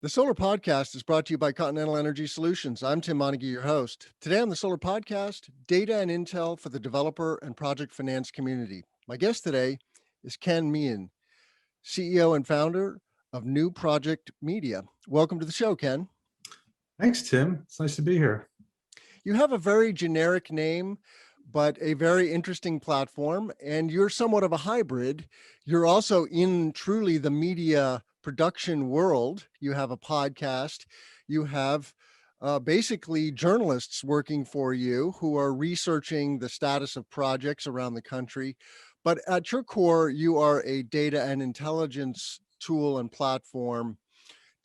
The Solar Podcast is brought to you by Continental Energy Solutions. I'm Tim Montague, your host. Today on the Solar Podcast, data and intel for the developer and project finance community. My guest today is Ken Meehan, CEO and founder of New Project Media. Welcome to the show, Ken. Thanks, Tim. It's nice to be here. You have a very generic name, but a very interesting platform, and you're somewhat of a hybrid. You're also in truly the media production world. You have a podcast. You have basically journalists working for you who are researching the status of projects around the country. But at your core, you are a data and intelligence tool and platform.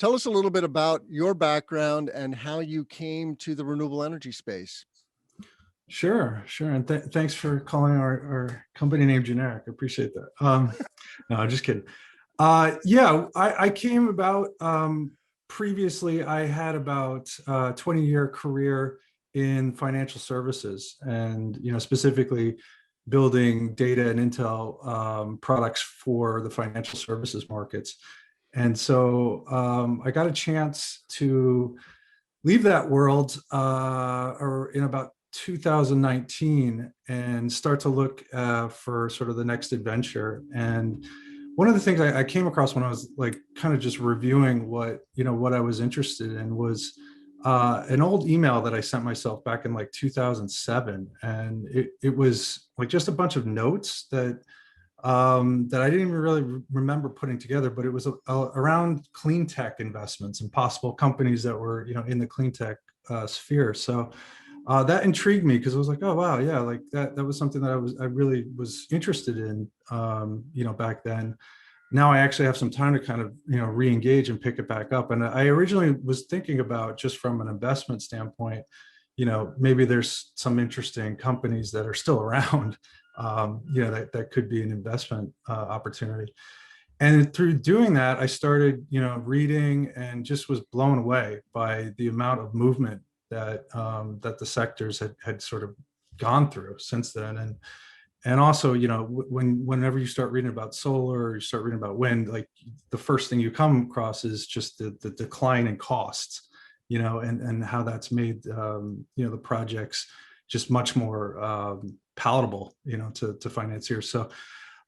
Tell us a little bit about your background and how you came to the renewable energy space. Sure. And thanks for calling our company name generic. I appreciate that. No, I'm just kidding. I came about, previously I had about a 20-year career in financial services and, specifically building data and intel products for the financial services markets. And so I got a chance to leave that world or in about 2019 and start to look for sort of the next adventure. And one of the things I came across when I was like kind of just reviewing what I was interested in was an old email that I sent myself back in like 2007, and it was like just a bunch of notes that that I didn't even really remember putting together, but it was around clean tech investments and possible companies that were in the clean tech sphere. So that intrigued me because I was like, oh wow, yeah, like that was something that I really was interested in, back then. Now I actually have some time to kind of re-engage and pick it back up. And I originally was thinking about, just from an investment standpoint, maybe there's some interesting companies that are still around, that could be an investment opportunity. And through doing that, I started, reading and just was blown away by the amount of movement that the sectors had sort of gone through since then. And also, whenever you start reading about solar, or you start reading about wind, like the first thing you come across is just the decline in costs, and how that's made, the projects just much more palatable, to financiers. So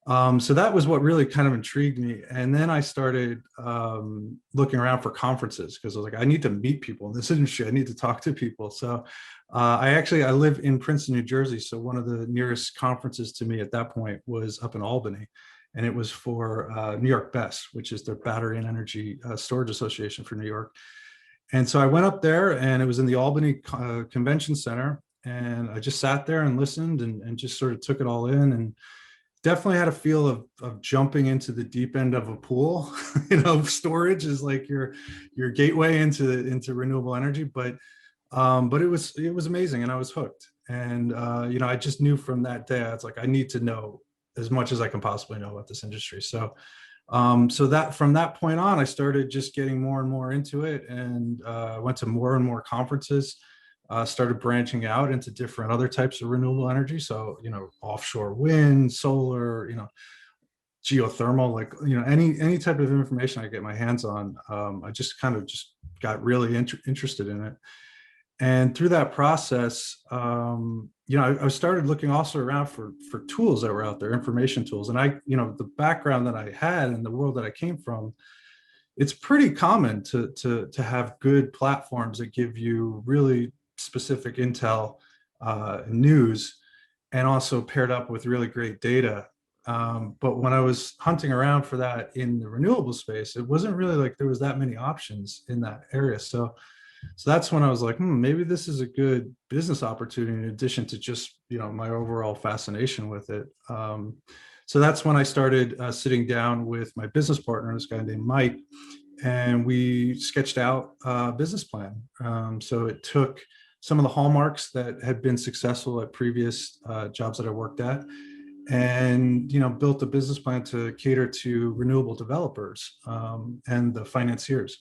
that was what really kind of intrigued me. And then I started looking around for conferences because I was like, I need to meet people in this industry. I need to talk to people. So I live in Princeton, New Jersey. So one of the nearest conferences to me at that point was up in Albany. And it was for New York BESS, which is the Battery and Energy Storage Association for New York. And so I went up there, and it was in the Albany Convention Center. And I just sat there and listened and just sort of took it all in, and definitely had a feel of jumping into the deep end of a pool. Storage is like your gateway into renewable energy, but it was amazing, and I was hooked. And I just knew from that day, it's like, I need to know as much as I can possibly know about this industry. So that from that point on, I started just getting more and more into it, and went to more and more conferences. Started branching out into different other types of renewable energy. So, offshore wind, solar, geothermal, like, any type of information I get my hands on. I just kind of just got really interested in it. And through that process, I started looking also around for tools that were out there, information tools. And the background that I had and the world that I came from, it's pretty common to have good platforms that give you really specific intel, news, and also paired up with really great data. But when I was hunting around for that in the renewable space, it wasn't really like there was that many options in that area. So that's when I was like, maybe this is a good business opportunity in addition to just, my overall fascination with it. So that's when I started sitting down with my business partner, this guy named Mike, and we sketched out a business plan. So it took some of the hallmarks that had been successful at previous jobs that I worked at, and built a business plan to cater to renewable developers and the financiers.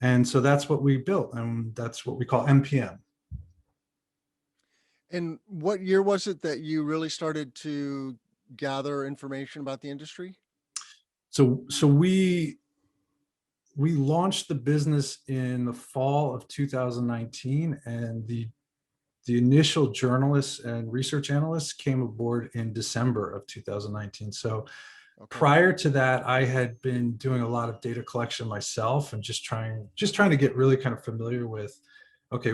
And so that's what we built, and that's what we call MPM. And what year was it that you really started to gather information about the industry? So we launched the business in the fall of 2019, and the initial journalists and research analysts came aboard in December of 2019. So Okay. prior to that, I had been doing a lot of data collection myself and just trying to get really kind of familiar with, okay,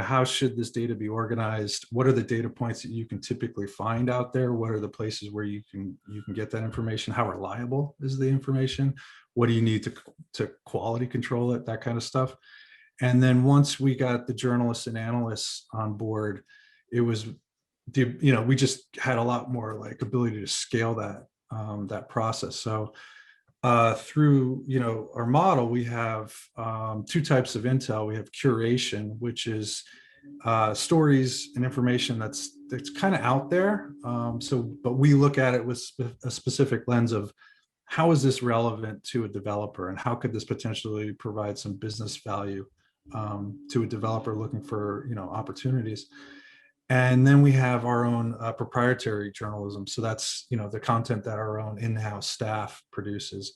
how should this data be organized? What are the data points that you can typically find out there? What are the places where you can get that information? How reliable is the information? What do you need to quality control it? That kind of stuff. And then once we got the journalists and analysts on board, it was we just had a lot more like ability to scale that process. So through our model, we have two types of intel. We have curation, which is stories and information that's kind of out there. But we look at it with a specific lens of how is this relevant to a developer, and how could this potentially provide some business value to a developer looking for opportunities. And then we have our own proprietary journalism. So that's the content that our own in-house staff produces.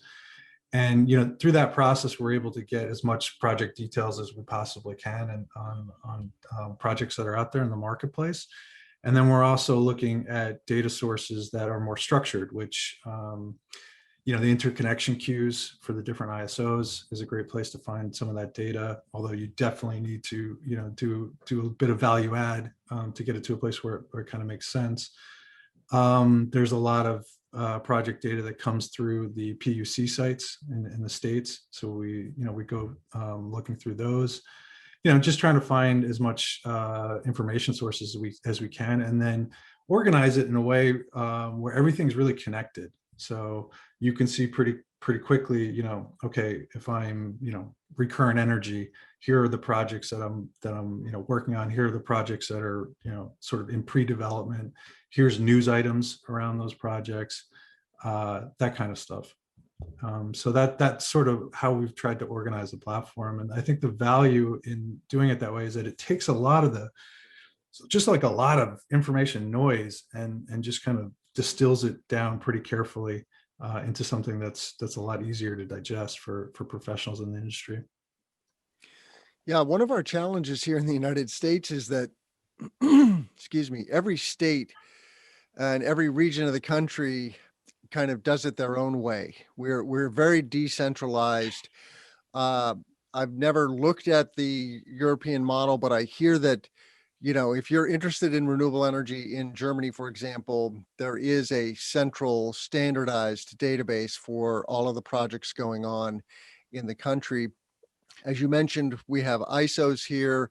And through that process, we're able to get as much project details as we possibly can, and on projects that are out there in the marketplace. And then we're also looking at data sources that are more structured, which the interconnection queues for the different ISOs is a great place to find some of that data. Although you definitely need to do a bit of value add to get it to a place where it kind of makes sense. There's a lot of project data that comes through the PUC sites in the States. So we go looking through those, just trying to find as much information sources as we can, and then organize it in a way where everything's really connected. So you can see pretty quickly, okay, if I'm, recurrent energy, here are the projects that I'm working on. Here are the projects that are, sort of in pre-development. Here's news items around those projects, that kind of stuff. So that's sort of how we've tried to organize the platform. And I think the value in doing it that way is that it takes a lot of information noise and just kind of distills it down pretty carefully into something that's a lot easier to digest for professionals in the industry. Yeah, one of our challenges here in the United States is that, excuse me, every state and every region of the country kind of does it their own way. We're very decentralized. I've never looked at the European model, but I hear that, if you're interested in renewable energy in Germany, for example, there is a central standardized database for all of the projects going on in the country. As you mentioned, we have ISOs here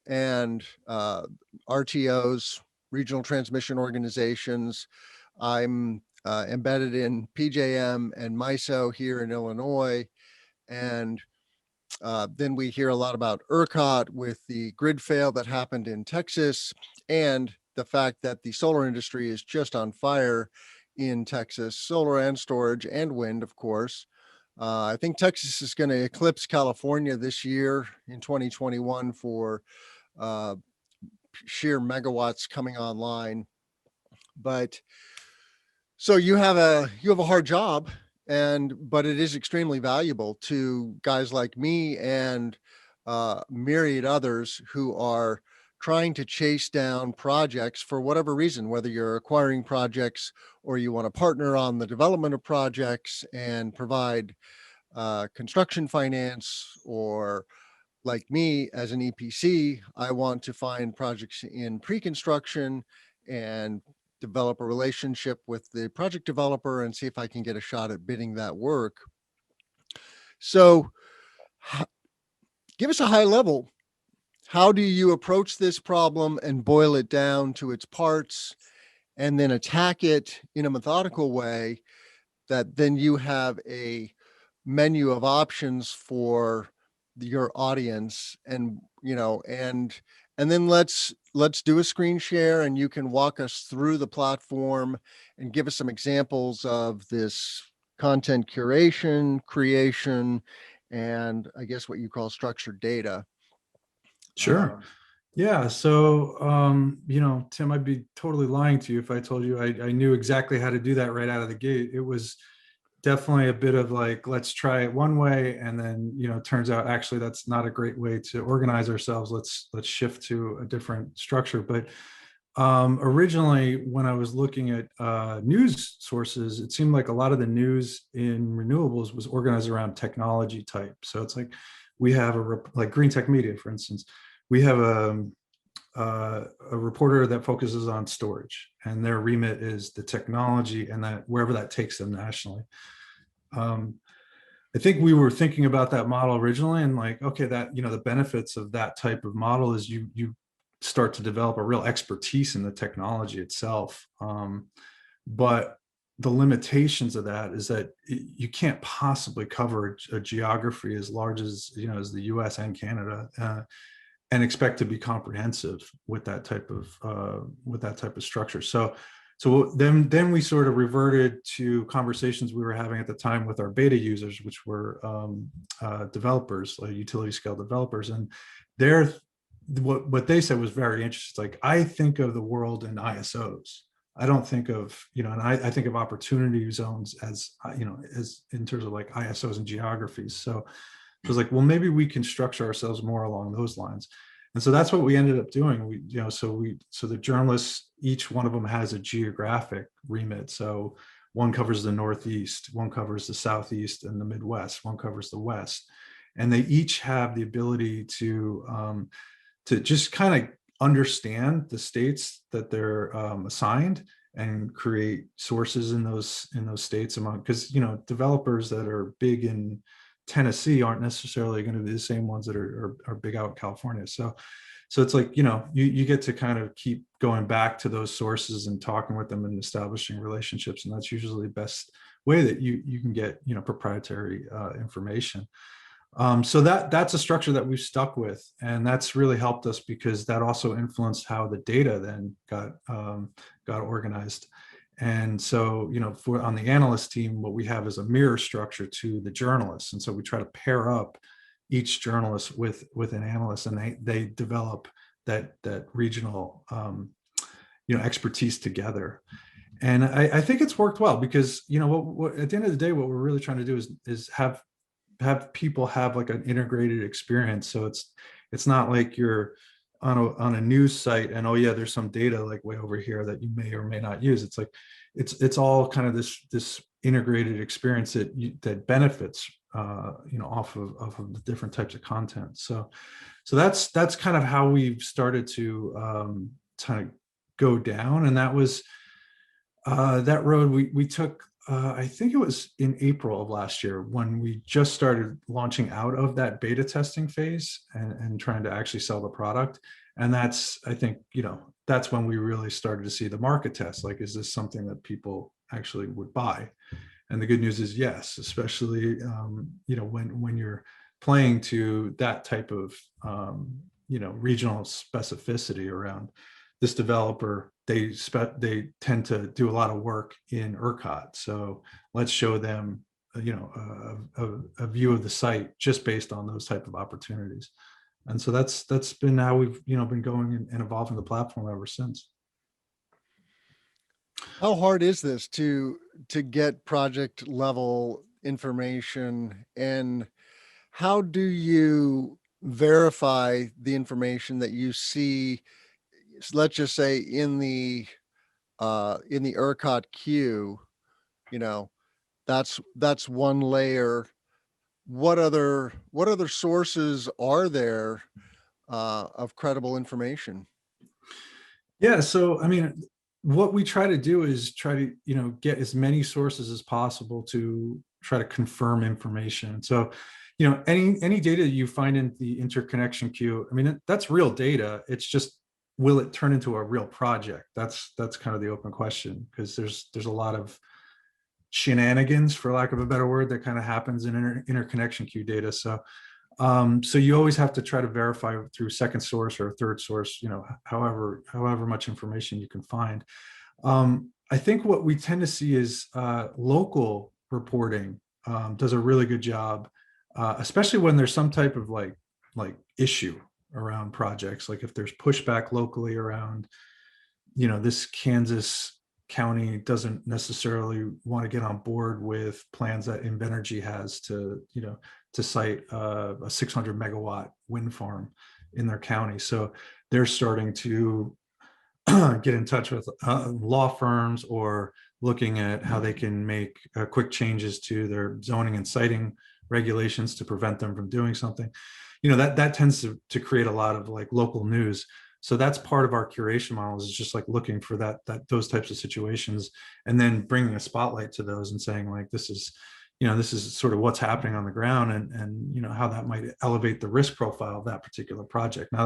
and RTOs, regional transmission organizations. I'm embedded in PJM and MISO here in Illinois. And then we hear a lot about ERCOT with the grid fail that happened in Texas, and the fact that the solar industry is just on fire in Texas, solar and storage and wind, of course. I think Texas is going to eclipse California this year in 2021 for sheer megawatts coming online. But so you have a hard job, but it is extremely valuable to guys like me and myriad others who are trying to chase down projects for whatever reason, whether you're acquiring projects or you want to partner on the development of projects and provide construction finance, or like me as an EPC, I want to find projects in pre-construction and develop a relationship with the project developer and see if I can get a shot at bidding that work. So give us a high level. How do you approach this problem and boil it down to its parts and then attack it in a methodical way that then you have a menu of options for your audience? And then let's do a screen share, and you can walk us through the platform and give us some examples of this content curation, creation, and I guess what you call structured data. Sure. Yeah. So, Tim, I'd be totally lying to you if I told you I knew exactly how to do that right out of the gate. It was definitely a bit of like, let's try it one way, and then, you know, it turns out actually that's not a great way to organize ourselves. Let's shift to a different structure. But originally, when I was looking at news sources, it seemed like a lot of the news in renewables was organized around technology type. So it's like we have like Green Tech Media, for instance, we have a reporter that focuses on storage, and their remit is the technology, and that wherever that takes them nationally. I think we were thinking about that model originally, and like, okay, that, you know, the benefits of that type of model is you start to develop a real expertise in the technology itself. But the limitations of that is that you can't possibly cover a geography as large as, you know, as the US and Canada, and expect to be comprehensive with that type of structure. So then we sort of reverted to conversations we were having at the time with our beta users, which were developers, like utility scale developers, and they're what they said was very interesting. Like, I think of the world in ISOs. I don't think of, you know, and I think of opportunity zones as, you know, as in terms of like ISOs and geographies. So it was like, well, maybe we can structure ourselves more along those lines. And so that's what we ended up doing. We, you know, so the journalists, each one of them has a geographic remit. So one covers the Northeast, one covers the Southeast and the Midwest, one covers the West. And they each have the ability to just kind of understand the states that they're assigned, and create sources in those states among, because, you know, developers that are big in Tennessee aren't necessarily going to be the same ones that are big out in California. So it's like, you know, you get to kind of keep going back to those sources and talking with them and establishing relationships, and that's usually the best way that you can get, you know, proprietary information. So that's a structure that we've stuck with, and that's really helped us because that also influenced how the data then got organized. And so, you know, for on the analyst team, what we have is a mirror structure to the journalists, and so we try to pair up each journalist with an analyst, and they develop that regional you know, expertise together. And I think it's worked well because, you know, what at the end of the day, what we're really trying to do is have people have like an integrated experience. So it's not like you're on a news site and, oh yeah, there's some data like way over here that you may or may not use. It's like it's all kind of this integrated experience that benefits you know, off of the different types of content. So that's kind of how we've started to kind of go down, and that was that road we took. I think it was in April of last year when we just started launching out of that beta testing phase and trying to actually sell the product. And that's, I think, you know, that's when we really started to see the market test. Like, is this something that people actually would buy? And the good news is yes, especially, you know, when you're playing to that type of, you know, regional specificity around this developer. They tend to do a lot of work in ERCOT. So let's show them, you know, a view of the site just based on those type of opportunities. And so that's been how we've, you know, been going and evolving the platform ever since. How hard is this to get project level information, and how do you verify the information that you see, let's just say in the ERCOT queue? You know, that's one layer. What other sources are there of credible information? Yeah, so I mean, what we try to do is try to, you know, get as many sources as possible to try to confirm information. So, you know, any data you find in the interconnection queue, I mean, that's real data. It's just, will it turn into a real project? That's kind of the open question, because there's a lot of shenanigans, for lack of a better word, that kind of happens in interconnection queue data. So so you always have to try to verify through second source or third source, you know, however much information you can find. I think what we tend to see is local reporting does a really good job, especially when there's some type of like issue around projects. Like if there's pushback locally around, you know, this Kansas county doesn't necessarily want to get on board with plans that Invenergy has to, to site a 600 megawatt wind farm in their county. So they're starting to get in touch with law firms, or looking at how they can make quick changes to their zoning and siting regulations to prevent them from doing something. That tends to create a lot of like local news. So that's part of our curation model, is just like looking for those types of situations, and then bringing a spotlight to those and saying like, this is sort of what's happening on the ground, and how that might elevate the risk profile of that particular project. Now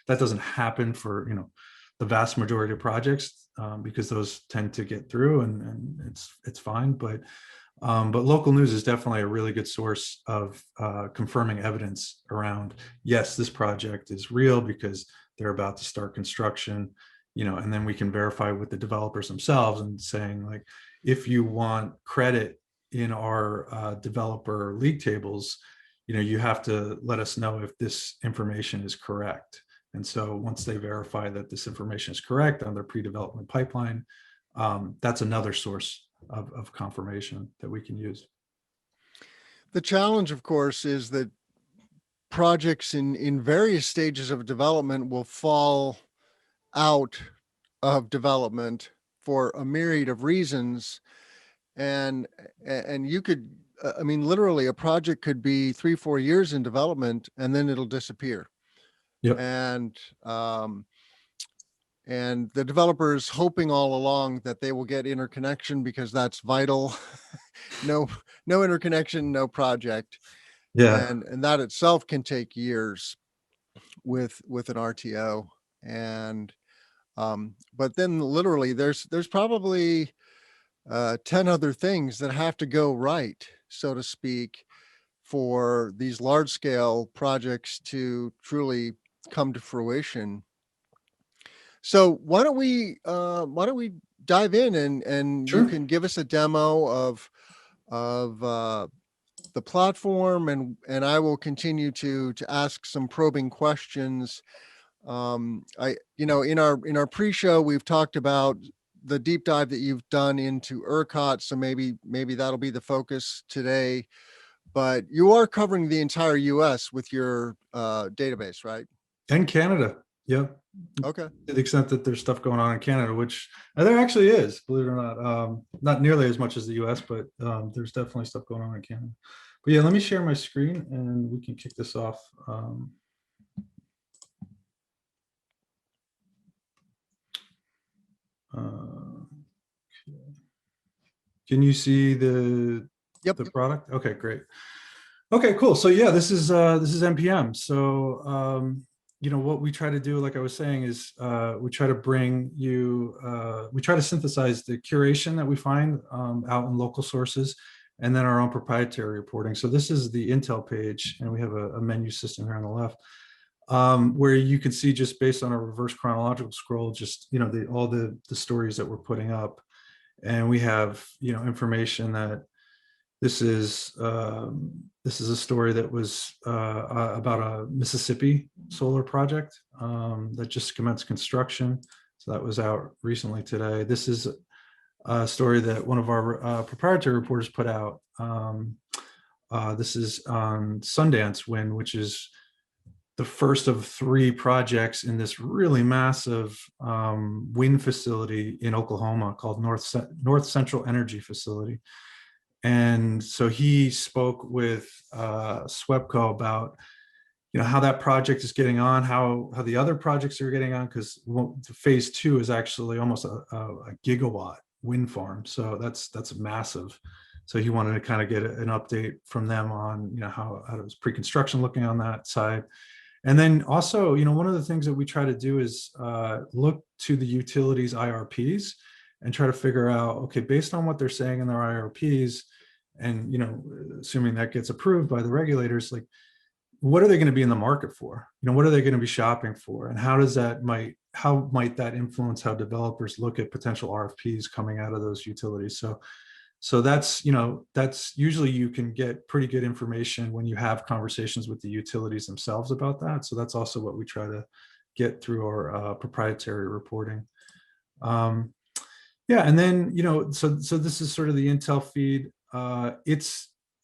that doesn't happen for the vast majority of projects, because those tend to get through, and it's fine. But local news is definitely a really good source of confirming evidence around, yes, this project is real because they're about to start construction, and then we can verify with the developers themselves and saying like, if you want credit in our developer league tables, you have to let us know if this information is correct. And so once they verify that this information is correct on their pre-development pipeline, that's another source of confirmation that we can use. The challenge, of course, is that projects in various stages of development will fall out of development for a myriad of reasons. And you could, I mean, literally a project could be 3-4 years in development and then it'll disappear. Yep. And the developers hoping all along that they will get interconnection because that's vital. No interconnection, no project. Yeah. And that itself can take years with an RTO. And but then literally there's probably 10 other things that have to go right, so to speak, for these large scale projects to truly come to fruition. So why don't we dive in, and you Sure. can give us a demo of the platform, and I will continue to ask some probing questions. In our pre-show, we've talked about the deep dive that you've done into ERCOT, so maybe that'll be the focus today. But you are covering the entire U.S. with your database, right? And Canada. Yep. Okay. To the extent that there's stuff going on in Canada, which there actually is, believe it or not. Not nearly as much as the US, but there's definitely stuff going on in Canada. But yeah, let me share my screen and we can kick this off. Can you see the product? Okay, great. Okay, cool. So yeah, this is NPM. So what we try to do, like I was saying, is we try to bring you, we try to synthesize the curation that we find out in local sources, and then our own proprietary reporting. So this is the Intel page, and we have a menu system here on the left, where you can see, just based on a reverse chronological scroll, just all the stories that we're putting up, and we have information that this is a story that was about a Mississippi solar project that just commenced construction. So that was out recently today. This is a story that one of our proprietary reporters put out. This is on Sundance Wind, which is the first of 3 projects in this really massive wind facility in Oklahoma called North Central Energy Facility. And so he spoke with SWEPCO about how that project is getting on, how the other projects are getting on, because phase 2 is actually almost a gigawatt wind farm. So that's massive. So he wanted to kind of get an update from them on how it was pre-construction looking on that side. And then also, one of the things that we try to do is look to the utilities IRPs and try to figure out, okay, based on what they're saying in their IRPs, and assuming that gets approved by the regulators, like, what are they going to be in the market for? What are they going to be shopping for? And how might that influence how developers look at potential RFPs coming out of those utilities? So that's usually, you can get pretty good information when you have conversations with the utilities themselves about that. So that's also what we try to get through our proprietary reporting. Yeah, and then so this is sort of the Intel feed.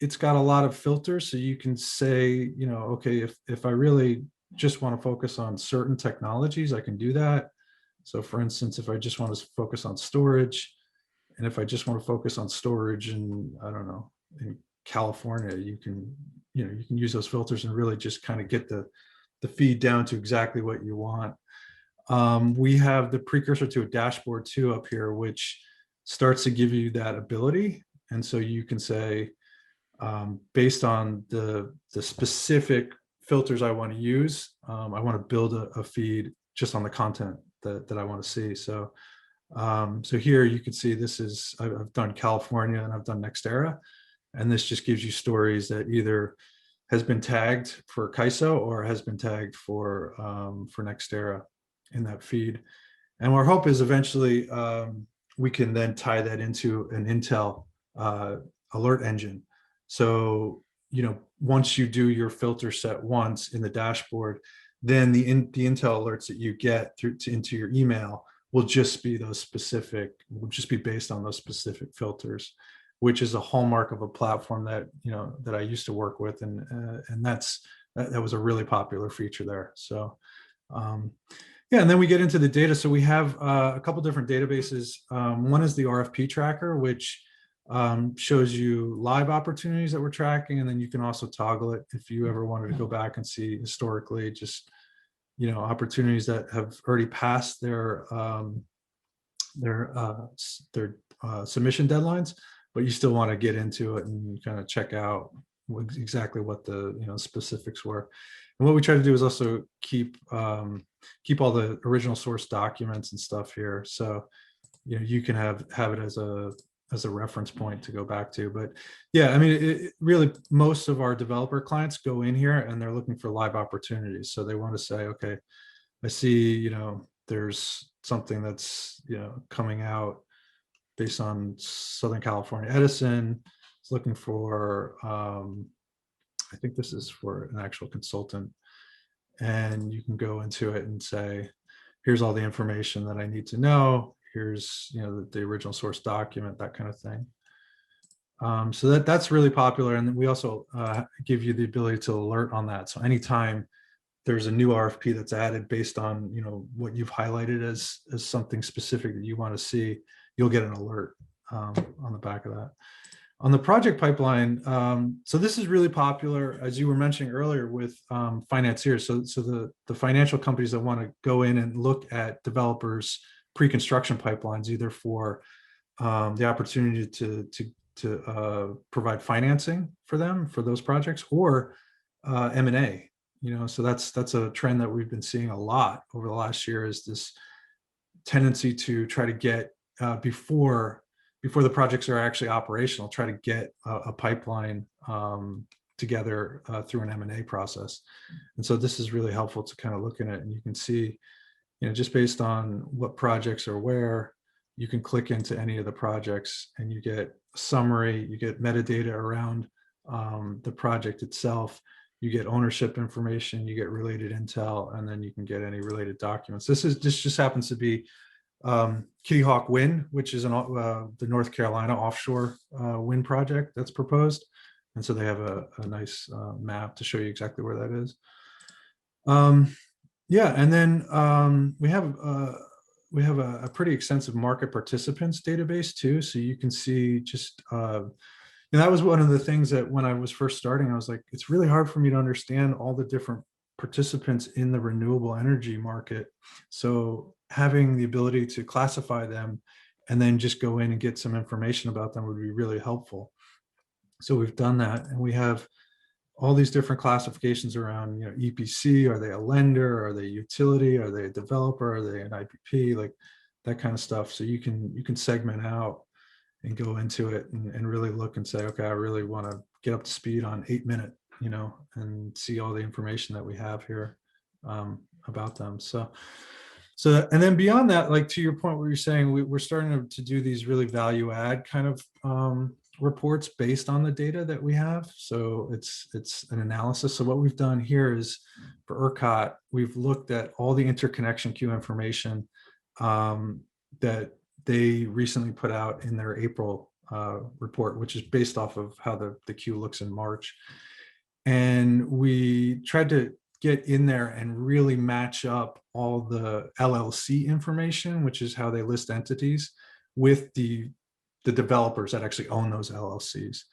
It's got a lot of filters, so you can say, okay, if I really just want to focus on certain technologies, I can do that. So for instance, if I just want to focus on storage, and if I just want to focus on storage in, I don't know, in California, you can use those filters and really just kind of get the feed down to exactly what you want. We have the precursor to a dashboard too up here, which starts to give you that ability. And so you can say, based on the specific filters I want to use, I want to build a feed just on the content that I want to see. So here you can see this is, I've done California and I've done NextEra, and this just gives you stories that either has been tagged for CAISO or has been tagged for NextEra in that feed. And our hope is eventually we can then tie that into an Intel alert engine. So, once you do your filter set once in the dashboard, then the Intel alerts that you get into your email will just be based on those specific filters, which is a hallmark of a platform that that I used to work with, and that was a really popular feature there. So yeah, and then we get into the data. So we have a couple different databases. One is the Rfp Tracker, which shows you live opportunities that we're tracking, and then you can also toggle it if you ever wanted to go back and see historically just opportunities that have already passed their submission deadlines, but you still want to get into it and kind of check out exactly what the specifics were. And what we try to do is also keep all the original source documents and stuff here, so you can have it as a reference point to go back to. But yeah, I mean, really most of our developer clients go in here and they're looking for live opportunities. So they want to say, okay, I see there's something that's coming out based on Southern California Edison. It's looking for I think this is for an actual consultant, and you can go into it and say, here's all the information that I need to know. Here's the original source document, that kind of thing. So that's really popular. And then we also give you the ability to alert on that. So anytime there's a new RFP that's added based on what you've highlighted as something specific that you want to see, you'll get an alert on the back of that. On the project pipeline, so this is really popular, as you were mentioning earlier, with financiers. So the financial companies that want to go in and look at developers' pre-construction pipelines, either for the opportunity to provide financing for them for those projects, or M&A. So that's a trend that we've been seeing a lot over the last year, is this tendency to try to get before the projects are actually operational, try to get a pipeline together through an M&A process. And so this is really helpful to kind of look at it, and you can see, just based on what projects are where, you can click into any of the projects and you get a summary, you get metadata around the project itself, you get ownership information, you get related intel, and then you can get any related documents. This just happens to be Kitty Hawk Wind, which is the North Carolina offshore wind project that's proposed. And so they have a nice map to show you exactly where that is. Yeah, and then we have a pretty extensive market participants database too. So you can see just, and that was one of the things that when I was first starting, I was like, it's really hard for me to understand all the different participants in the renewable energy market. So having the ability to classify them and then just go in and get some information about them would be really helpful. So we've done that, and we have all these different classifications around, EPC, are they a lender, are they a utility, are they a developer, are they an IPP, like that kind of stuff. So you can segment out and go into it and really look and say, okay, I really want to get up to speed on 8-minute, and see all the information that we have here about them. So, and then beyond that, like to your point where you're saying, we're starting to do these really value add kind of reports based on the data that we have. So it's an analysis. So what we've done here is, for ERCOT, we've looked at all the interconnection queue information that they recently put out in their April report, which is based off of how the queue looks in March. And we tried to get in there and really match up all the LLC information, which is how they list entities, with the developers that actually own those LLCs.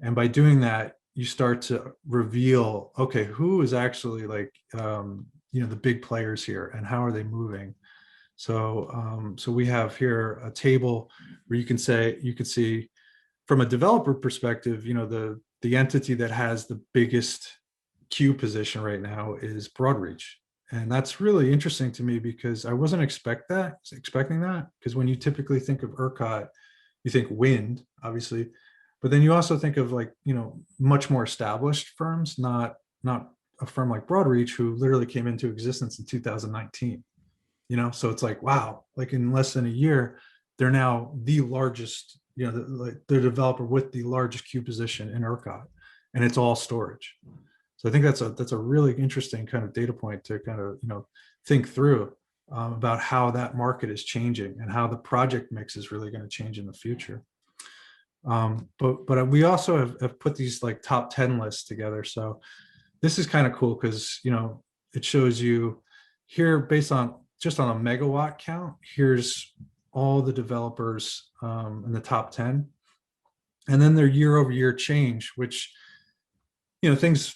And by doing that, you start to reveal, okay, who is actually like, the big players here and how are they moving? So, so we have here a table where you can see from a developer perspective, the entity that has the biggest queue position right now is Broadreach. And that's really interesting to me because I wasn't expecting that, because when you typically think of ERCOT, you think wind, obviously, but then you also think of like, much more established firms, not a firm like Broadreach, who literally came into existence in 2019. So it's like, wow, like in less than a year, they're now the largest, the developer with the largest queue position in ERCOT, and it's all storage. So I think that's a really interesting kind of data point to kind of, think through about how that market is changing and how the project mix is really going to change in the future. But we also have put these like top 10 lists together. So this is kind of cool because, it shows you here based on just on a megawatt count, here's all the developers in the top 10. And then their year over year change, which, things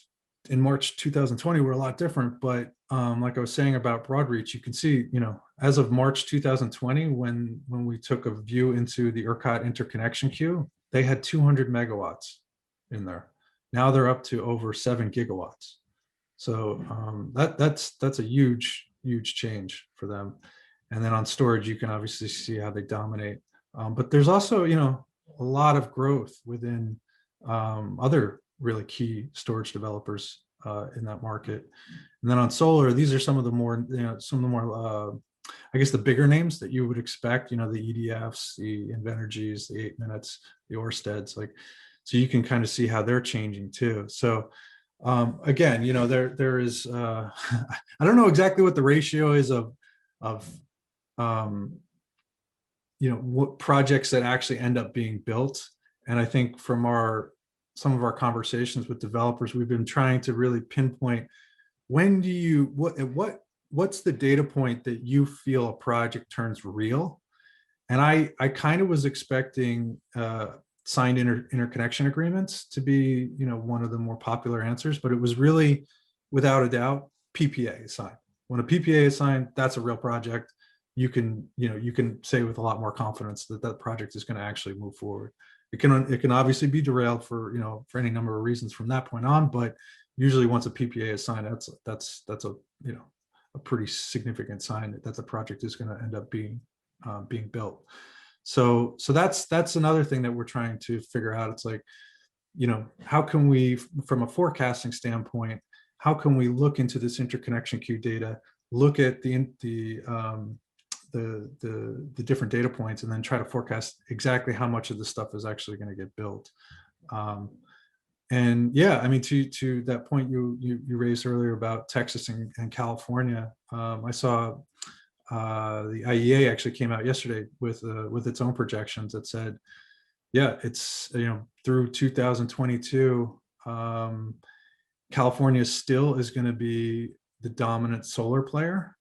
in March 2020 were a lot different. But like I was saying about Broadreach, you can see, as of March 2020, when we took a view into the ERCOT interconnection queue, they had 200 megawatts in there. Now they're up to over 7 gigawatts. So that's a huge change for them. And then on storage, you can obviously see how they dominate. But there's also, a lot of growth within other really key storage developers in that market. And then on solar, these are some of the more, I guess the bigger names that you would expect, the EDFs, the Invenergies, the 8 Minutes, the Orsteds, like, so you can kind of see how they're changing too. So again, there is, I don't know exactly what the ratio is of what projects that actually end up being built. And I think from some of our conversations with developers, we've been trying to really pinpoint when do you, what's the data point that you feel a project turns real? And I kind of was expecting signed interconnection agreements to be, one of the more popular answers, but it was really, without a doubt, PPA is signed. When a PPA is signed, that's a real project. You can say with a lot more confidence that that project is going to actually move forward. It can obviously be derailed for any number of reasons from that point on, but usually once a PPA is signed, that's a pretty significant sign that the project is going to end up being built. So that's another thing that we're trying to figure out. It's like, how can we, from a forecasting standpoint, how can we look into this interconnection queue data, look at the different data points, and then try to forecast exactly how much of the stuff is actually going to get built. And yeah, I mean, to that point you raised earlier about Texas and California, I saw the IEA actually came out yesterday with its own projections that said, yeah, it's through 2022, California still is going to be the dominant solar player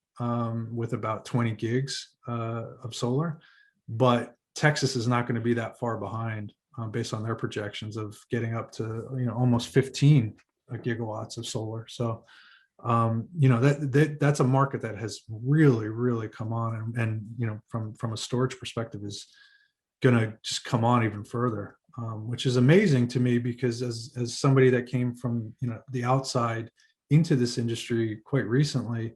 with about 20 gigs of solar, but Texas is not going to be that far behind based on their projections of getting up to almost 15 gigawatts of solar. So that's a market that has really come on, and from a storage perspective is going to just come on even further, which is amazing to me, because as somebody that came from the outside into this industry quite recently,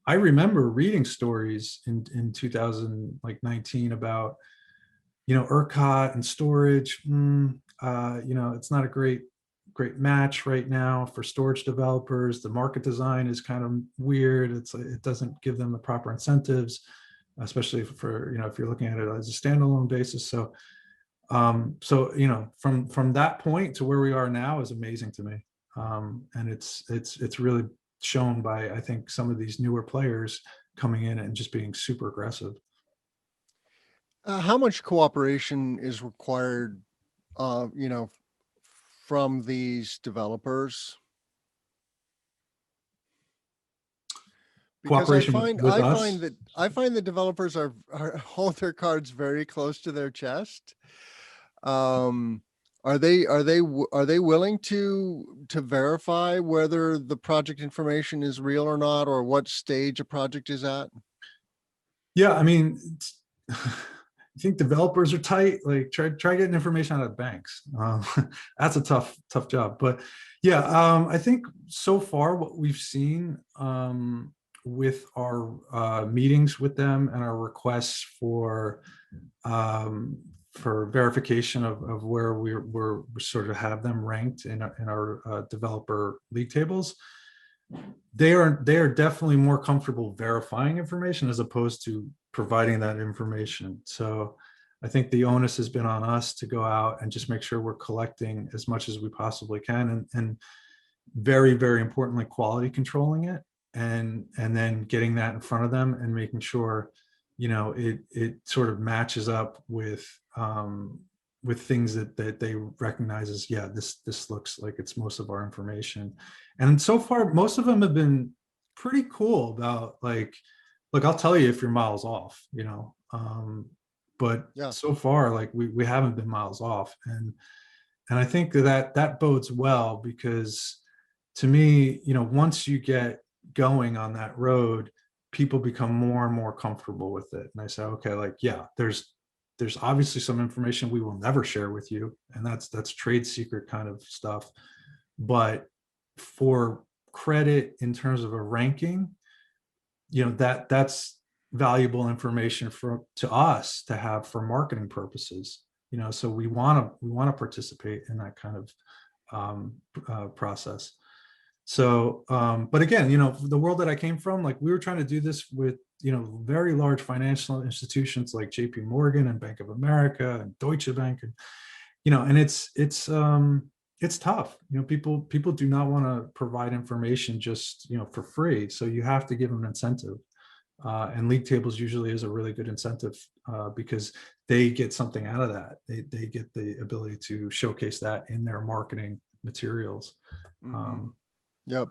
I remember reading stories in 2019 about ERCOT and storage. It's not a great match right now for storage developers. The market design is kind of weird. It doesn't give them the proper incentives, especially for if you're looking at it as a standalone basis. So from that point to where we are now is amazing to me, and it's really shown by, I think, some of these newer players coming in and just being super aggressive. How much cooperation is required, you know, from these developers? Because Cooperation with I us. find that the developers are hold their cards very close to their chest. Um, are they willing to verify whether the project information is real or not, or what stage a project is at? Yeah, I mean, I think developers are tight. Like try getting information out of banks. That's a tough job. But yeah, I think so far what we've seen with our meetings with them and our requests um, for verification of where we're sort of have them ranked in our developer league tables, they are definitely more comfortable verifying information as opposed to providing that information. So I think the onus has been on us to go out and just make sure we're collecting as much as we possibly can, and very, very importantly, quality controlling it, and then getting that in front of them and making sure, it sort of matches up with things that they recognize as, yeah, this looks like it's most of our information. And so far most of them have been pretty cool about, like, look, I'll tell you if you're miles off, but Yeah. so far, like, we haven't been miles off. And I think that bodes well, because to me, once you get going on that road, people become more and more comfortable with it. And I say, okay, like, yeah, there's obviously some information we will never share with you, and that's trade secret kind of stuff. But for credit in terms of a ranking, that's valuable information to us to have for marketing purposes. So we want to participate in that kind of process. So, but again, the world that I came from, like, we were trying to do this with, very large financial institutions like JP Morgan and Bank of America and Deutsche Bank. And, and it's tough. People do not want to provide information just, for free. So you have to give them an incentive. And league tables usually is a really good incentive, because they get something out of that. They get the ability to showcase that in their marketing materials. Mhm. Yep.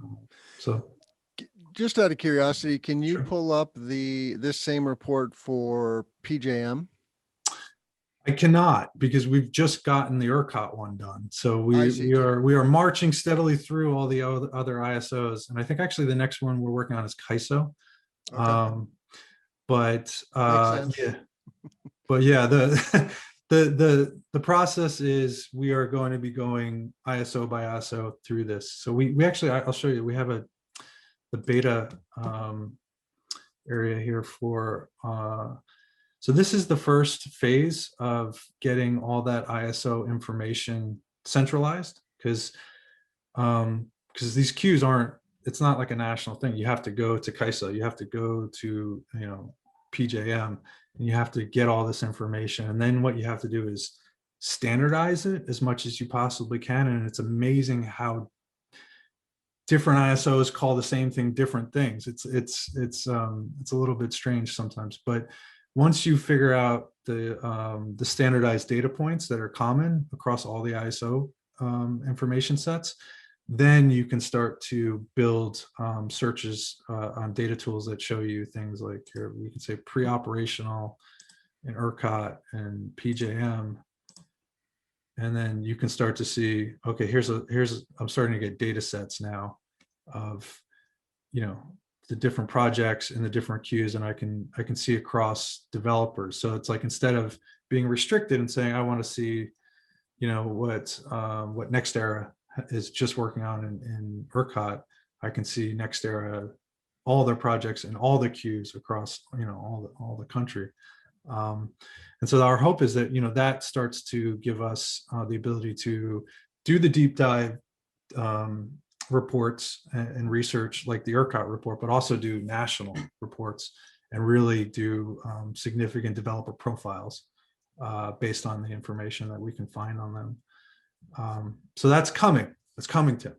So Just out of curiosity, can you sure. pull up this same report for PJM? I cannot, because we've just gotten the ERCOT one done. So I we see. we are we are marching steadily through all the other ISOs, and I think actually the next one we're working on is KISO. Okay. Um, but Makes sense. yeah, but yeah, the the process is we are going to be going ISO by ISO through this. So we actually, I'll show you. We have the beta area here for. So this is the first phase of getting all that ISO information centralized, because these queues aren't. It's not like a national thing. You have to go to KISO. You have to go to PJM, and you have to get all this information. And then what you have to do is standardize it as much as you possibly can. And it's amazing how different ISOs call the same thing different things. It's a little bit strange sometimes, but once you figure out the standardized data points that are common across all the ISO information sets, then you can start to build searches on data tools that show you things like, here we can say pre-operational in ERCOT and PJM. And then you can start to see, okay, I'm starting to get data sets now of, the different projects and the different queues, and I can see across developers. So it's like, instead of being restricted and saying, I want to see, what NextEra is just working on in ERCOT, I can see NextEra, all their projects and all the queues across, all the country. And so our hope is that, that starts to give us the ability to do the deep dive reports and research like the ERCOT report, but also do national reports and really do significant developer profiles based on the information that we can find on them. So that's coming. It's coming, Tim,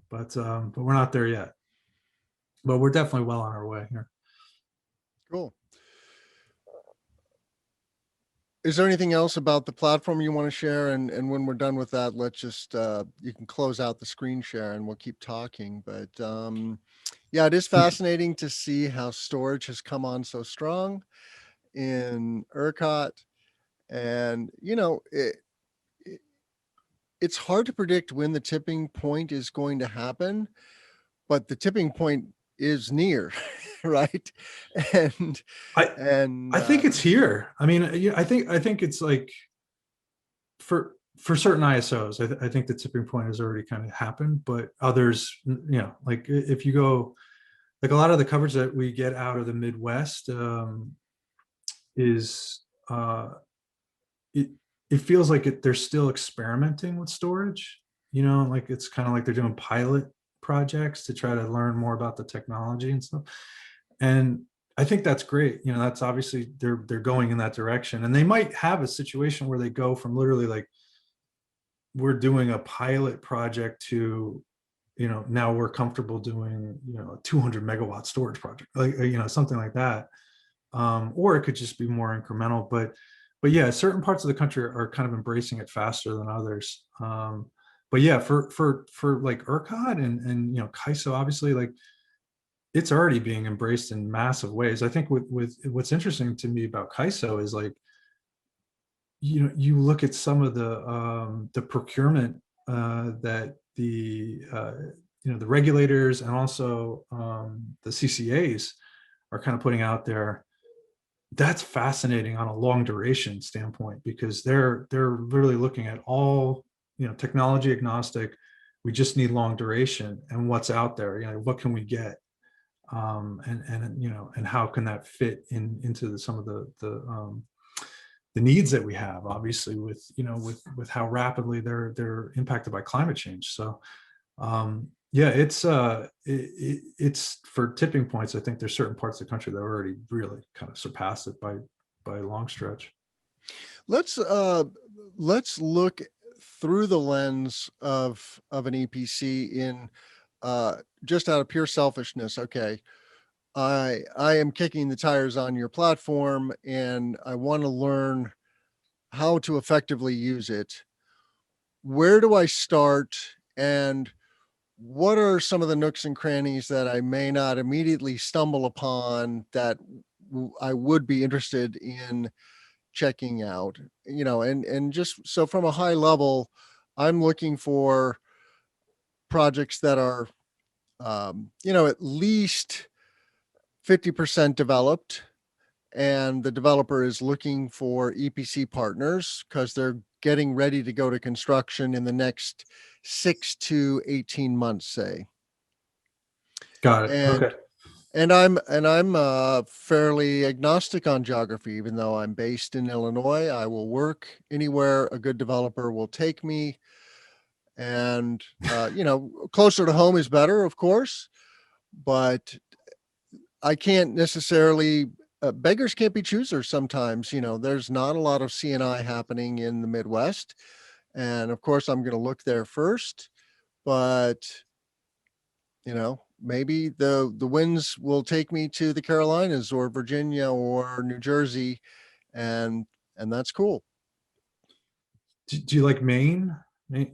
but we're not there yet. But we're definitely well on our way here. Cool. is there anything else about the platform you want to share? And when we're done with that, let's just, you can close out the screen share and we'll keep talking. But yeah, it is fascinating to see how storage has come on so strong in ERCOT. And, it's hard to predict when the tipping point is going to happen, but the tipping point is near, right? And, I and, I think it's here. I mean, yeah, I think it's like for certain ISOs, I think the tipping point has already kind of happened, but others, like if you go, like a lot of the coverage that we get out of the Midwest is it it feels like they're still experimenting with storage. Like it's kind of like they're doing pilot projects to try to learn more about the technology and stuff. And I think that's great. That's obviously they're going in that direction, and they might have a situation where they go from literally like we're doing a pilot project to now we're comfortable doing a 200 megawatt storage project, like something like that. Or it could just be more incremental, but yeah, certain parts of the country are kind of embracing it faster than others. But yeah, for like ERCOT and CAISO, obviously, like it's already being embraced in massive ways. I think with what's interesting to me about CAISO is like you look at some of the procurement that the regulators and also the CCAs are kind of putting out there. That's fascinating on a long duration standpoint, because they're literally looking at all technology agnostic. We just need long duration and what's out there. What can we get, and how can that fit into some of the needs that we have, obviously with how rapidly they're impacted by climate change. So yeah, it's for tipping points. I think there's certain parts of the country that already really kind of surpass it by a long stretch. Let's look through the lens of an EPC in just out of pure selfishness. Okay, I am kicking the tires on your platform and I want to learn how to effectively use it. Where do I start? And what are some of the nooks and crannies that I may not immediately stumble upon that I would be interested in checking out? And just so from a high level, I'm looking for projects that are, at least 50% developed, and the developer is looking for EPC partners because they're getting ready to go to construction in the next 6 to 18 months, say. Got it. Okay. And I'm fairly agnostic on geography, even though I'm based in Illinois. I will work anywhere a good developer will take me. And closer to home is better, of course, but I can't necessarily, beggars can't be choosers sometimes. There's not a lot of CNI happening in the Midwest. And of course, I'm going to look there first, but maybe the winds will take me to the Carolinas or Virginia or New Jersey, and that's cool. Do you like Maine?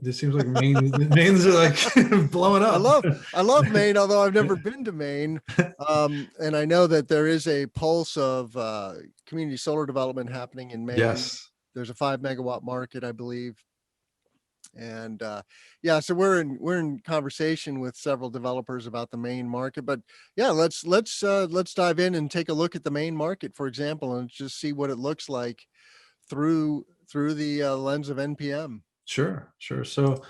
This seems like Maine's are like blowing I up. love Maine, although I've never been to Maine. And I know that there is a pulse of community solar development happening in Maine. Yes. There's a 5 megawatt market, I believe. And yeah, so we're in conversation with several developers about the Maine market. But yeah, let's dive in and take a look at the Maine market, for example, and just see what it looks like through the lens of NPM. Sure. So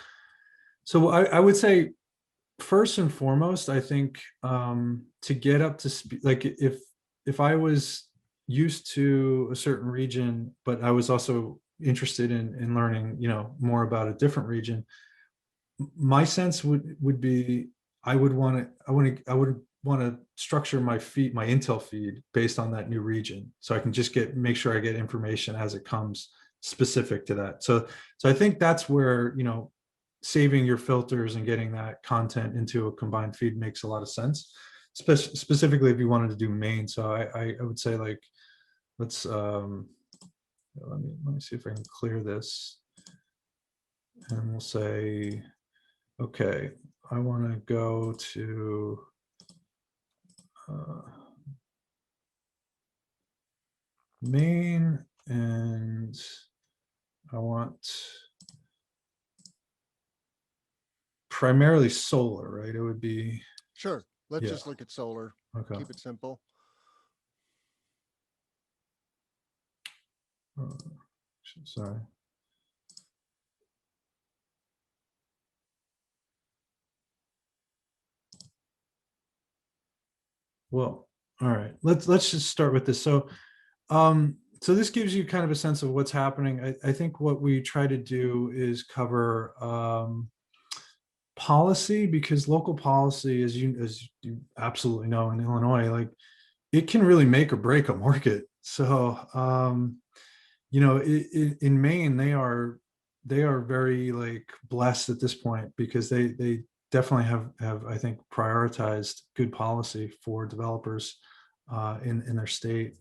I would say first and foremost, I think to get up to speed, like if I was used to a certain region, but I was also interested in learning, more about a different region, my sense would be I would want to structure my intel feed based on that new region, so I can just make sure I get information as it comes specific to that. So I think that's where saving your filters and getting that content into a combined feed makes a lot of sense, specifically if you wanted to do Maine. So I would say, like, let's Let me see if I can clear this. And we'll say, okay, I want to go to Maine, and I want primarily solar, right? It would be, Sure. Let's yeah, just look at solar. okay. Keep it simple. Sorry. Well, all right. Let's just start with this. So this gives you kind of a sense of what's happening. I think what we try to do is cover policy, because local policy, as you absolutely know, in Illinois, like, it can really make or break a market. So in Maine, they are very like blessed at this point, because they definitely have I think prioritized good policy for developers in their state.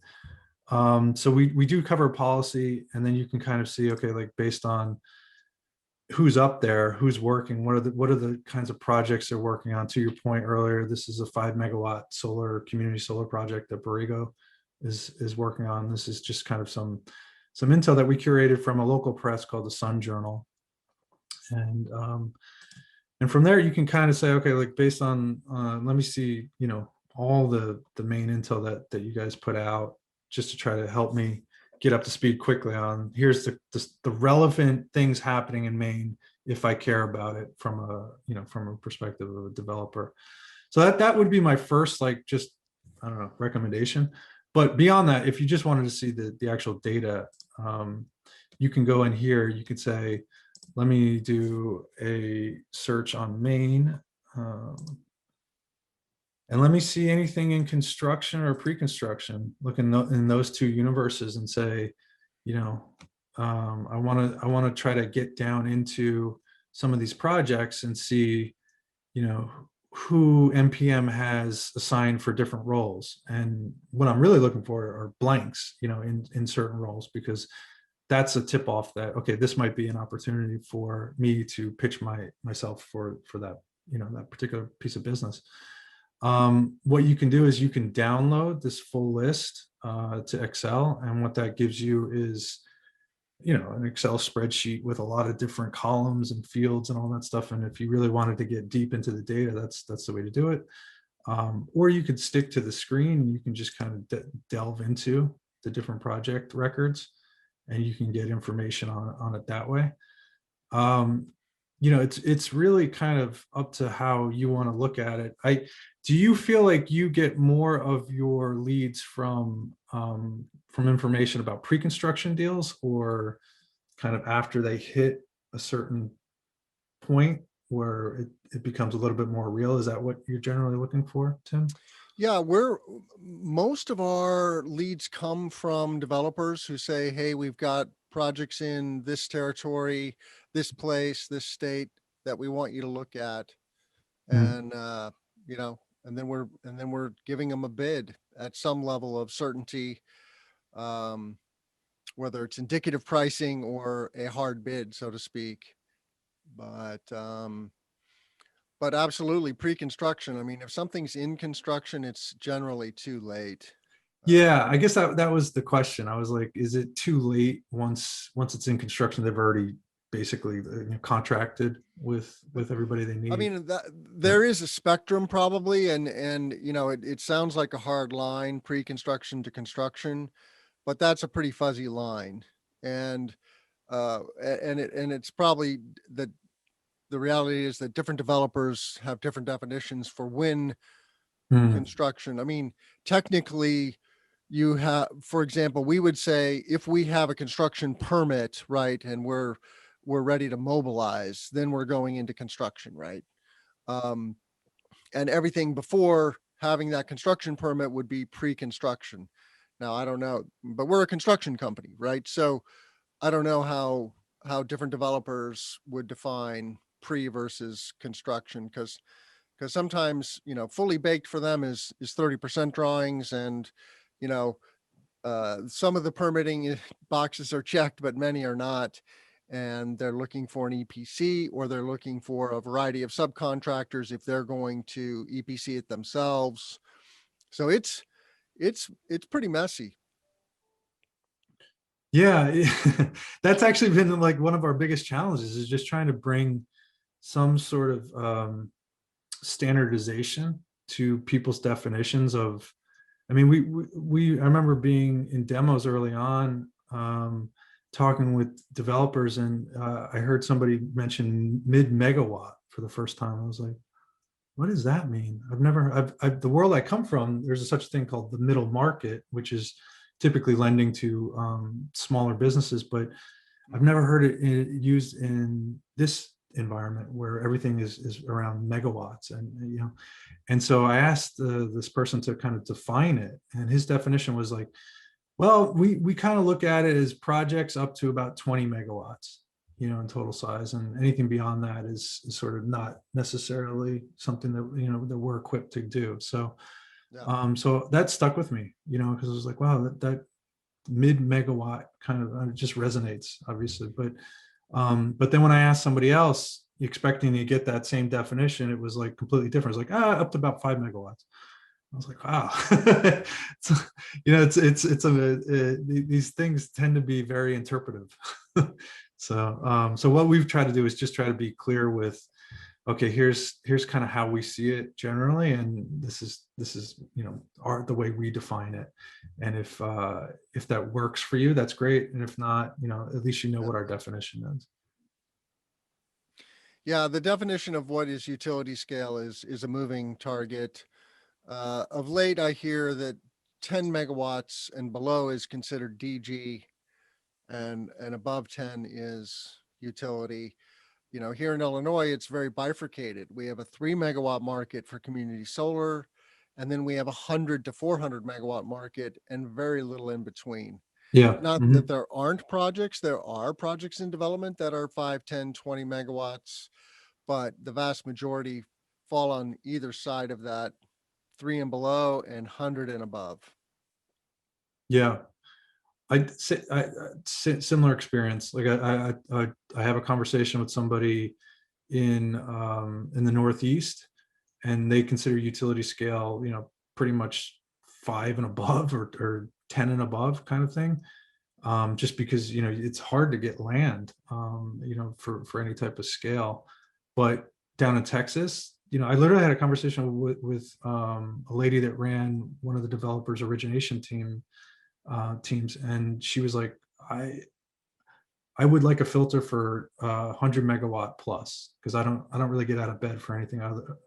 So we do cover policy, and then you can kind of see, okay, like, based on who's up there, who's working, what are the kinds of projects they're working on. To your point earlier, this is a 5 megawatt community solar project that Borrego is working on. This is just kind of some intel that we curated from a local press called the Sun Journal. And from there you can kind of say, okay, like, based on let me see, all the main intel that you guys put out, just to try to help me get up to speed quickly on, here's the relevant things happening in Maine if I care about it from a perspective of a developer. So that would be my first, like, just, I don't know, recommendation. But beyond that, if you just wanted to see the actual data, you can go in here, you could say, let me do a search on Maine, and let me see anything in construction or pre-construction. Look in those two universes and say, I want to try to get down into some of these projects and see, who NPM has assigned for different roles. And what I'm really looking for are blanks, in certain roles, because that's a tip off that, okay, this might be an opportunity for me to pitch myself for that, that particular piece of business. What you can do is you can download this full list to Excel, and what that gives you is, an Excel spreadsheet with a lot of different columns and fields and all that stuff. And if you really wanted to get deep into the data, that's the way to do it. Or you could stick to the screen, and you can just kind of delve into the different project records, and you can get information on it that way. It's really kind of up to how you want to look at it. Do you feel like you get more of your leads from information about pre-construction deals, or kind of after they hit a certain point where it becomes a little bit more real? Is that what you're generally looking for, Tim? Yeah, most of our leads come from developers who say, hey, we've got projects in this territory, this place, this state that we want you to look at. And, and then we're giving them a bid at some level of certainty, whether it's indicative pricing or a hard bid, so to speak. But absolutely, pre-construction. I mean, if something's in construction, it's generally too late. Yeah, I guess that was the question. I was like, is it too late once it's in construction? They've already basically contracted with everybody they need. I mean, there is a spectrum probably, and it sounds like a hard line, pre-construction to construction, but that's a pretty fuzzy line. And it's probably that the reality is that different developers have different definitions for when construction. I mean, technically, you have, for example, we would say if we have a construction permit, right, and we're ready to mobilize, then we're going into construction, right? And everything before having that construction permit would be pre-construction. Now, I don't know, but we're a construction company, right? So I don't know how different developers would define pre versus construction, because sometimes fully baked for them is 30% drawings, and you know some of the permitting boxes are checked, but many are not. And they're looking for an EPC, or they're looking for a variety of subcontractors if they're going to EPC it themselves. So it's pretty messy. Yeah, that's actually been like one of our biggest challenges, is just trying to bring some sort of standardization to people's definitions of. I mean, I remember being in demos early on, talking with developers, and I heard somebody mention mid-megawatt for the first time. I was like, what does that mean? The world I come from, there's such a thing called the middle market, which is typically lending to smaller businesses, but I've never heard it used in this environment where everything is around megawatts. And so I asked this person to kind of define it, and his definition was like, well, we kind of look at it as projects up to about 20 megawatts, in total size, and anything beyond that is sort of not necessarily something that that we're equipped to do. So so that stuck with me, because I was like, wow, that mid megawatt kind of just resonates, obviously. But then when I asked somebody else, expecting to get that same definition, it was like completely different. It's like, up to about 5 megawatts. I was like, wow. These things tend to be very interpretive. So what we've tried to do is just try to be clear with, okay, here's kind of how we see it generally, and this is the way we define it. And if that works for you, that's great. And if not, at least what our definition is. Yeah, the definition of what is utility scale is a moving target. Of late, I hear that 10 megawatts and below is considered DG, and above 10 is utility. Here in Illinois, it's very bifurcated. We have a 3 megawatt market for community solar, and then we have 100 to 400 megawatt market, and very little in between. Yeah. Not that there aren't projects. There are projects in development that are 5, 10, 20 megawatts, but the vast majority fall on either side of that, 3 and below and 100 and above. Yeah. Similar experience. Like I have a conversation with somebody in the Northeast, and they consider utility scale, pretty much 5 and above, or 10 and above kind of thing. Just because, it's hard to get land, for any type of scale. But down in Texas, I literally had a conversation with a lady that ran one of the developers origination teams, and she was like, I would like a filter for 100 megawatt plus, because I don't really get out of bed for anything other,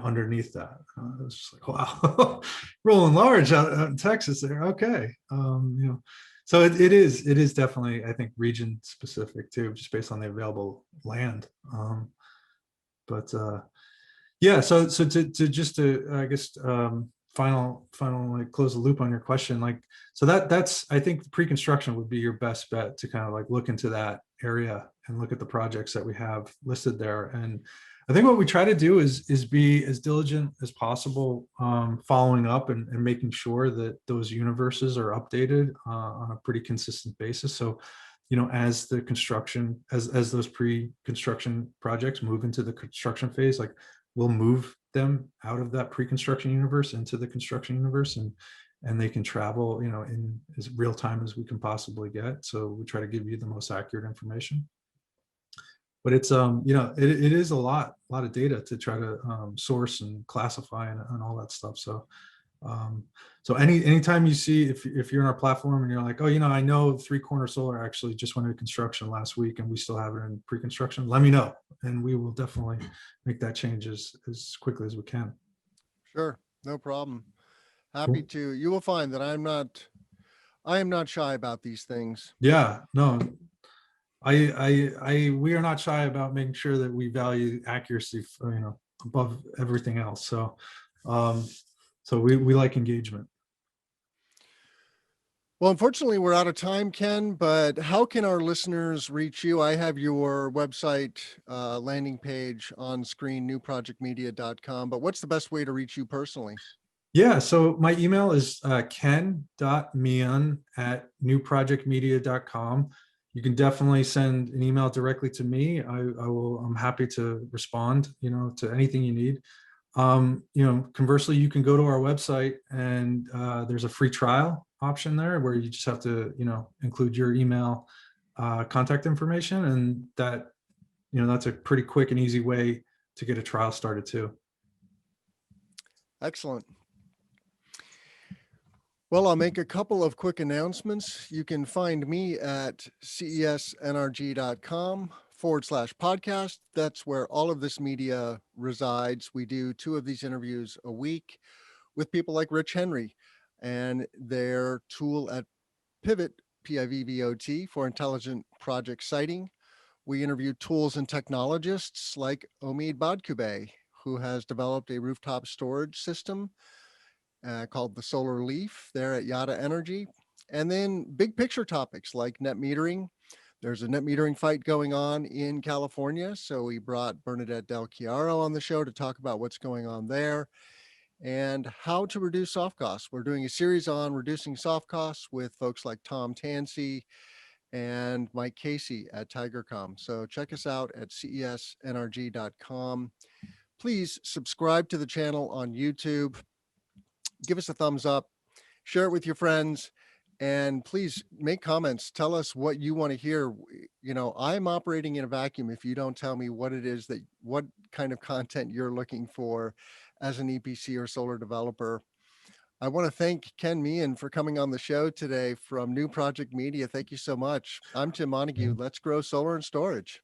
underneath that. I was just like, wow, rolling large out in Texas there. Okay. So it is definitely, I think, region specific too, just based on the available land. But yeah, so to I guess final like close the loop on your question, like, so that's, I think pre-construction would be your best bet to kind of like look into that area and look at the projects that we have listed there. And I think what we try to do is be as diligent as possible, following up and making sure that those universes are updated on a pretty consistent basis. So as the construction, as those pre-construction projects move into the construction phase, like, we'll move them out of that pre-construction universe into the construction universe, and they can travel, in as real time as we can possibly get. So we try to give you the most accurate information. But it's it is a lot of data to try to source and classify and all that stuff. So anytime you see, if you're in our platform and you're like, oh, I know Three Corner Solar actually just went into construction last week and we still have it in pre-construction, let me know, and we will definitely make that change as quickly as we can. Sure, no problem. Happy to. You will find that I am not shy about these things. Yeah, no, we are not shy about making sure that we value accuracy, above everything else. So we like engagement. Well, unfortunately, we're out of time, Ken, but how can our listeners reach you? I have your website landing page on screen, newprojectmedia.com, but what's the best way to reach you personally? Yeah, so my email is ken.meehan@newprojectmedia.com. You can definitely send an email directly to me. I'm happy to respond, to anything you need. Conversely, you can go to our website and there's a free trial option there where you just have to, include your email contact information, and that's a pretty quick and easy way to get a trial started too. Excellent. Well, I'll make a couple of quick announcements. You can find me at cesnrg.com/podcast. That's where all of this media resides. We do 2 of these interviews a week with people like Rich Henry and their tool at Pivot, PIVVOT, for intelligent project siting. We interview tools and technologists like Omid Badkube, who has developed a rooftop storage system called the Solar Leaf there at Yada Energy. And then big picture topics like net metering. There's a net metering fight going on in California. So we brought Bernadette Del Chiaro on the show to talk about what's going on there and how to reduce soft costs. We're doing a series on reducing soft costs with folks like Tom Tansey and Mike Casey at TigerCom. So check us out at cesnrg.com. Please subscribe to the channel on YouTube. Give us a thumbs up, share it with your friends, and please make comments. Tell us what you want to hear. I'm operating in a vacuum if you don't tell me what kind of content you're looking for as an EPC or solar developer. I want to thank Ken Meehan for coming on the show today from New Project Media. Thank you so much. I'm Tim Montague. Let's grow solar and storage.